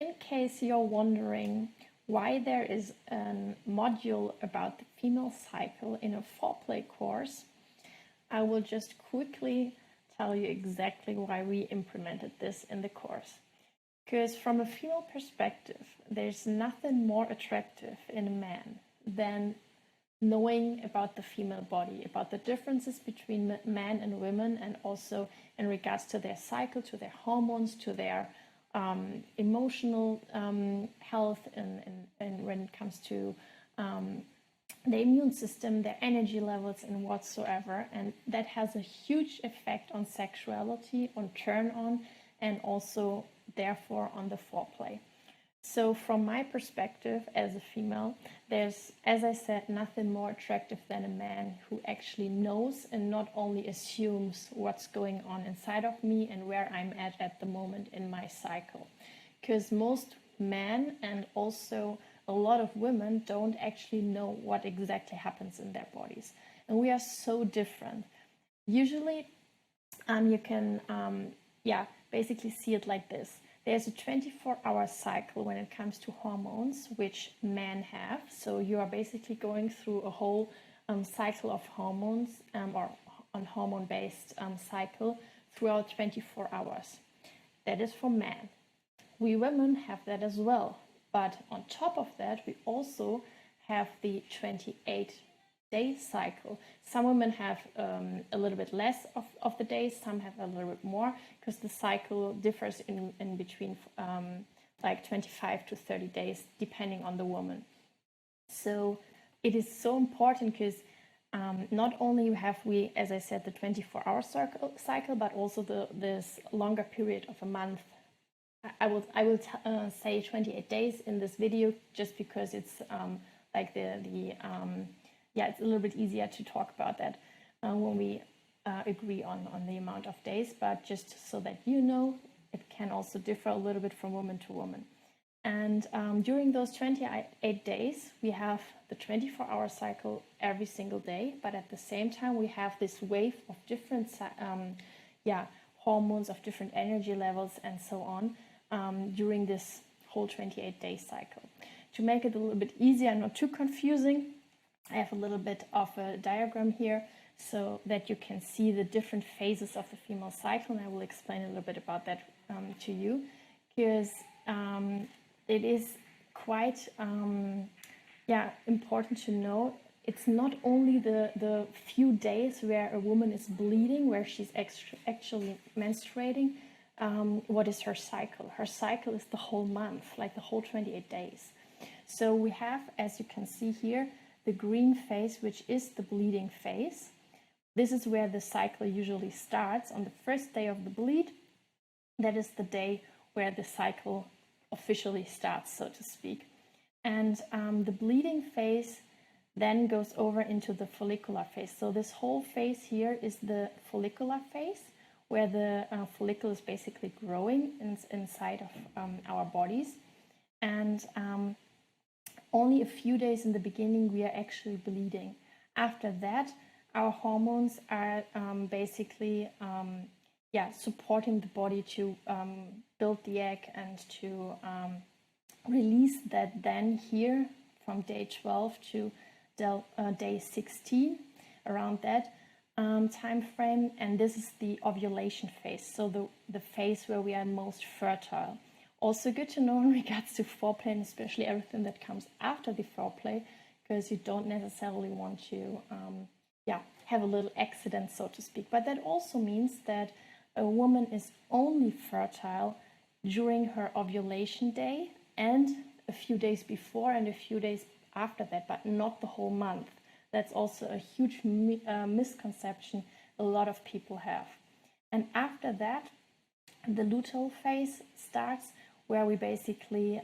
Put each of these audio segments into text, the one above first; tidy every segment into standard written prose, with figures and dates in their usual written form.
In case you're wondering why there is a module about the female cycle in a foreplay course, I will just quickly tell you exactly why we implemented this in the course. Because from a female perspective, there's nothing more attractive in a man than knowing about the female body, about the differences between men and women, and also in regards to their cycle, to their hormones, to their emotional health, and when it comes to the immune system, their energy levels, and whatsoever. And that has a huge effect on sexuality, on turn on, and also therefore on the foreplay. So from my perspective as a female, there's, as I said, nothing more attractive than a man who actually knows and not only assumes what's going on inside of me and where I'm at the moment in my cycle. Because most men and also a lot of women don't actually know what exactly happens in their bodies. And we are so different. Usually you can basically see it like this. There's a 24-hour cycle when it comes to hormones, which men have. So you are basically going through a whole cycle of hormones or on hormone-based cycle throughout 24 hours. That is for men. We women have that as well. But on top of that, we also have the 28-day cycle. Some women have a little bit less of the days, some have a little bit more, because the cycle differs in between like 25 to 30 days, depending on the woman. So it is so important because not only have we, as I said, the 24-hour cycle, but also this longer period of a month. I will say 28 days in this video, just because it's like it's a little bit easier to talk about that when we agree on the amount of days. But just so that you know, it can also differ a little bit from woman to woman. And during those 28 days, we have the 24-hour cycle every single day, but at the same time, we have this wave of different hormones, of different energy levels, and so on during this whole 28-day cycle. To make it a little bit easier and not too confusing, I have a little bit of a diagram here so that you can see the different phases of the female cycle, and I will explain a little bit about that to you, because it is quite important to know. It's not only the few days where a woman is bleeding, where she's actually menstruating. What is her cycle? Her cycle is the whole month, like the whole 28 days. So we have, as you can see here, the green phase, which is the bleeding phase. This is where the cycle usually starts on the first day of the bleed. That is the day where the cycle officially starts, so to speak. And the bleeding phase then goes over into the follicular phase. So this whole phase here is the follicular phase, where the follicle is basically growing inside of our bodies. And only a few days in the beginning, we are actually bleeding. After that, our hormones are basically supporting the body to build the egg and to release that then here from day 12 to day 16, around that time frame. And this is the ovulation phase, so the phase where we are most fertile. Also good to know in regards to foreplay, and especially everything that comes after the foreplay, because you don't necessarily want to have a little accident, so to speak. But that also means that a woman is only fertile during her ovulation day and a few days before and a few days after that, but not the whole month. That's also a huge misconception a lot of people have. And after that, the luteal phase starts, where we basically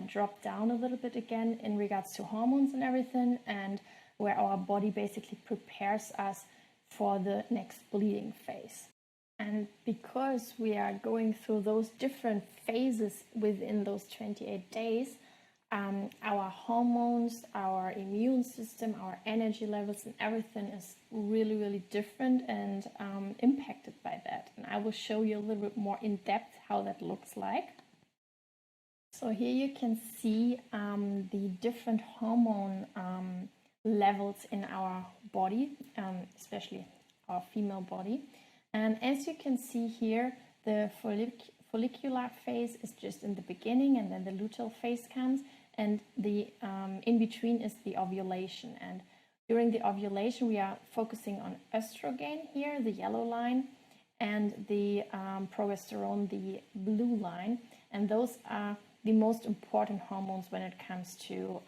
drop down a little bit again in regards to hormones and everything, and where our body basically prepares us for the next bleeding phase. And because we are going through those different phases within those 28 days, our hormones, our immune system, our energy levels, and everything is really, really different and impacted by that. And I will show you a little bit more in depth how that looks like. So here you can see the different hormone levels in our body, especially our female body. And as you can see here, the follicular phase is just in the beginning, and then the luteal phase comes, and the in between is the ovulation. And during the ovulation, we are focusing on estrogen here, the yellow line, and the progesterone, the blue line, and those are the most important hormones when it comes to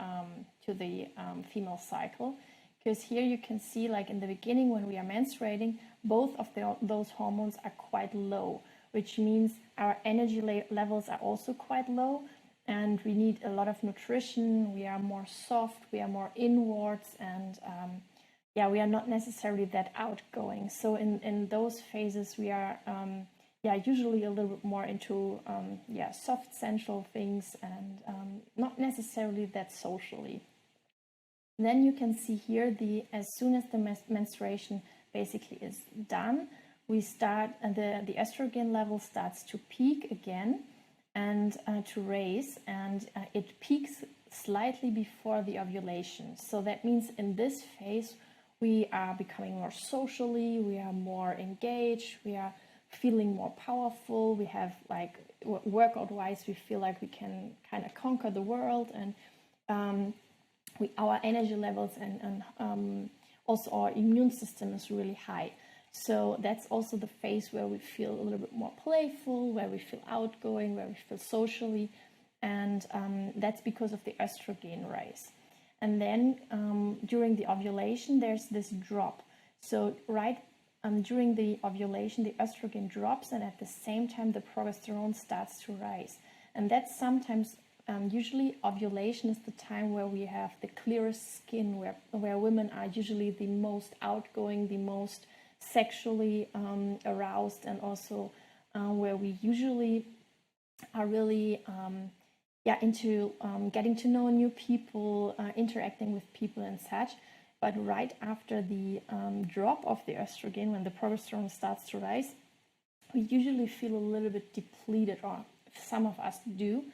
the female cycle. Because here you can see, like in the beginning when we are menstruating, both of those hormones are quite low, which means our energy levels are also quite low, and we need a lot of nutrition. We are more soft, we are more inwards, and we are not necessarily that outgoing. So in those phases we are usually a little bit more into soft sensual things, and not necessarily that socially. Then you can see here, as soon as the menstruation basically is done, we start, the estrogen level starts to peak again and to raise, and it peaks slightly before the ovulation. So that means in this phase we are becoming more socially, we are more engaged, we are feeling more powerful, we have, like, workout wise, we feel like we can kind of conquer the world, and our energy levels and also our immune system is really high. So that's also the phase where we feel a little bit more playful, where we feel outgoing, where we feel socially, and that's because of the estrogen rise. And then during the ovulation, there's this drop. So during the ovulation, the estrogen drops, and at the same time the progesterone starts to rise. And that's sometimes, usually ovulation is the time where we have the clearest skin, where women are usually the most outgoing, the most sexually aroused, and also where we usually are really into getting to know new people, interacting with people and such. But right after the drop of the estrogen, when the progesterone starts to rise, we usually feel a little bit depleted, or some of us do.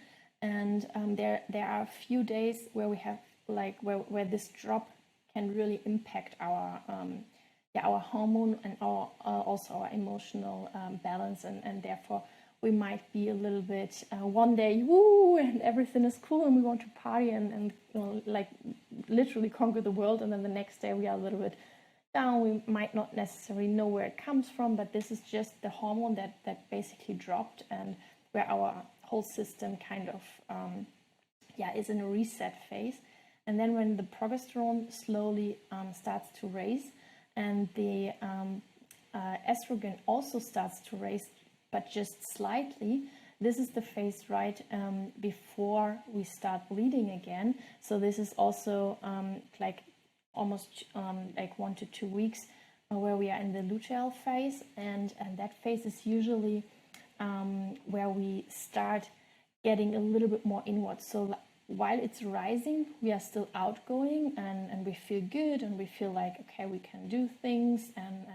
And there are a few days where we have, like, where this drop can really impact our hormone and also our emotional balance, and therefore we might be a little bit one day woo and everything is cool and we want to party and like literally conquer the world, and then the next day we are a little bit down. We might not necessarily know where it comes from, but this is just the hormone that basically dropped, and where our whole system kind of is in a reset phase. And then when the progesterone slowly starts to raise, and the estrogen also starts to raise, but just slightly, this is the phase right before we start bleeding again. So this is also like almost like 1 to 2 weeks where we are in the luteal phase, and that phase is usually where we start getting a little bit more inward. So while it's rising, we are still outgoing, and we feel good, and we feel like, okay, we can do things, and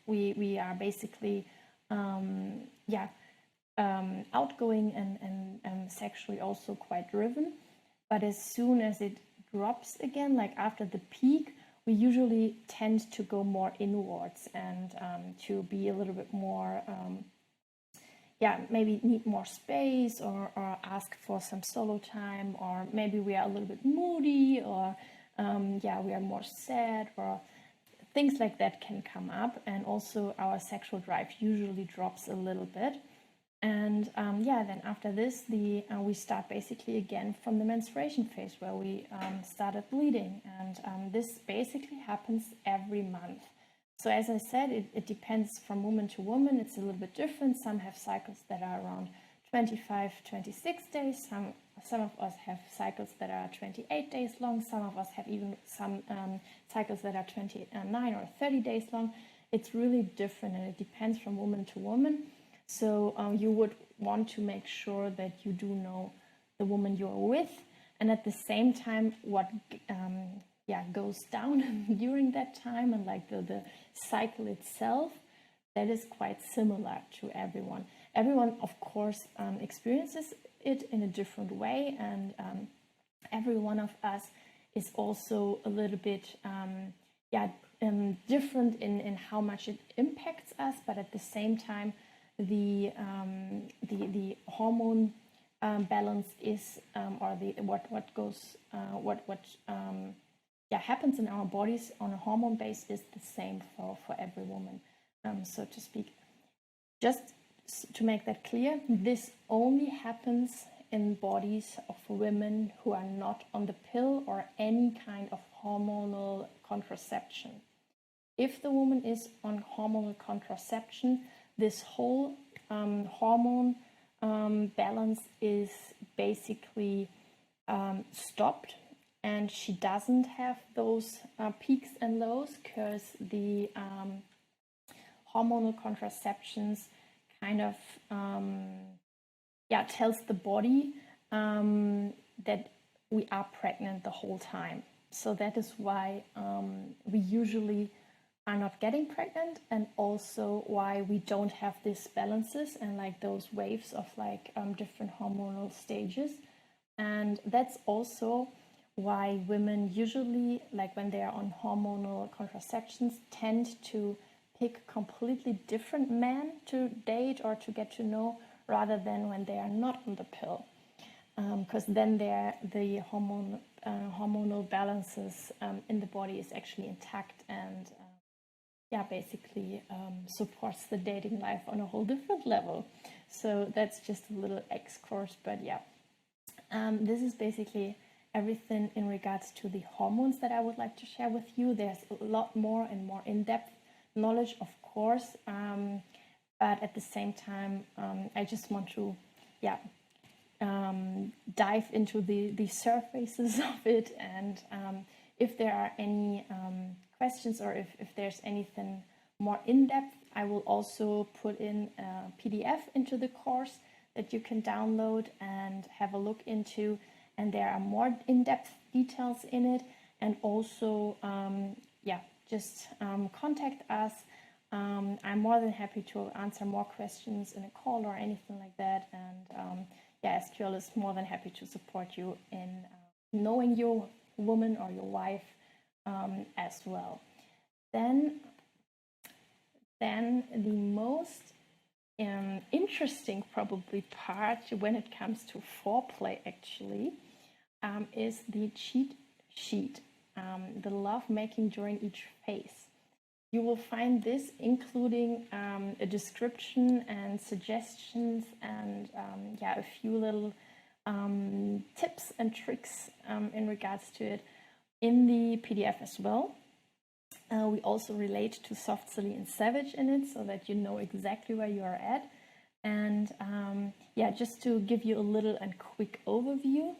we are basically outgoing and sexually also quite driven. But as soon as it drops again, like after the peak, we usually tend to go more inwards, and to be a little bit more maybe need more space, or ask for some solo time, or maybe we are a little bit moody, or we are more sad, or things like that can come up. And also our sexual drive usually drops a little bit. And then after this, we start basically again from the menstruation phase, where we started bleeding, and this basically happens every month. So as I said, it depends from woman to woman. It's a little bit different. Some have cycles that are around 25, 26 days. Some of us have cycles that are 28 days long. Some of us have even some cycles that are 29 or 30 days long. It's really different, and it depends from woman to woman. So you would want to make sure that you do know the woman you're with, and at the same time what goes down during that time, and like the cycle itself, that is quite similar to everyone. everyone, of course, experiences it in a different way, and every one of us is also a little bit different in how much it impacts us, but at the same time, the hormone balance is or the what happens in our bodies on a hormone base is the same for every woman, so to speak. Just to make that clear, this only happens in bodies of women who are not on the pill or any kind of hormonal contraception. If the woman is on hormonal contraception, this whole hormone balance is basically stopped, and she doesn't have those peaks and lows, because the hormonal contraceptions kind of tells the body that we are pregnant the whole time. So that is why we usually are not getting pregnant, and also why we don't have these balances and like those waves of like different hormonal stages. And that's also why women usually, like when they are on hormonal contraceptions, tend to pick completely different men to date or to get to know, rather than when they are not on the pill, because then the hormonal balances in the body is actually intact, and basically supports the dating life on a whole different level. So that's just a little excursus, but this is basically everything in regards to the hormones that I would like to share with you. There's a lot more and more in-depth knowledge, of course, but at the same time, I just want to dive into the surfaces of it, and if there are any questions, or if there's anything more in-depth, I will also put in a PDF into the course that you can download and have a look into, and there are more in-depth details in it. And also just contact us. I'm more than happy to answer more questions in a call or anything like that, and SQL is more than happy to support you in knowing your woman or your wife as well. Then the most interesting probably part when it comes to foreplay actually is the cheat sheet, the love making during each phase. You will find this including a description and suggestions, and a few little tips and tricks in regards to it in the PDF as well. We also relate to soft, silly, and savage in it, so that you know exactly where you are at. And just to give you a little and quick overview,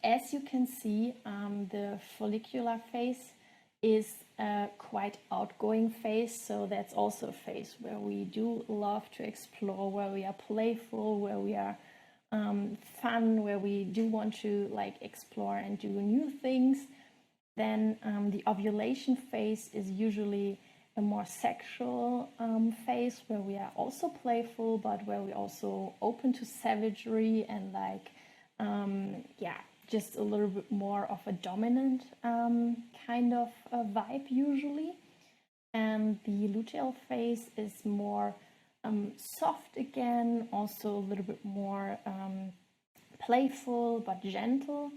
as you can see, the follicular phase is a quite outgoing phase, so that's also a phase where we do love to explore, where we are playful, where we are fun, where we do want to like explore and do new things. Then the ovulation phase is usually a more sexual phase, where we are also playful, but where we also open to savagery and like just a little bit more of a dominant kind of vibe usually. And the luteal phase is more soft again, also a little bit more playful but gentle.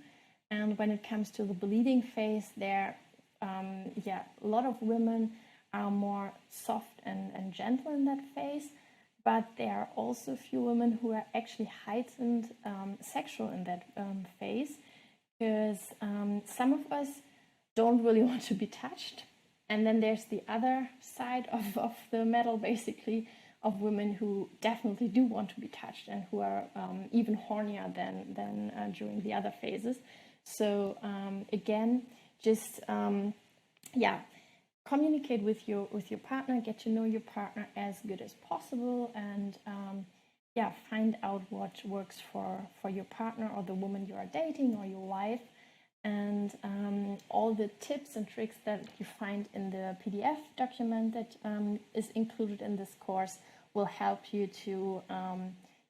And when it comes to the bleeding phase, there a lot of women are more soft and gentle in that phase, but there are also a few women who are actually heightened sexual in that phase, because some of us don't really want to be touched. And then there's the other side of the medal, basically, of women who definitely do want to be touched and who are even hornier than during the other phases. So again, just communicate with your partner, get to know your partner as good as possible, and find out what works for your partner or the woman you are dating or your wife. And all the tips and tricks that you find in the PDF document that is included in this course will help you to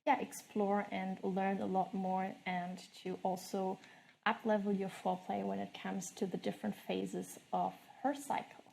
explore and learn a lot more, and to also up level your foreplay when it comes to the different phases of her cycle.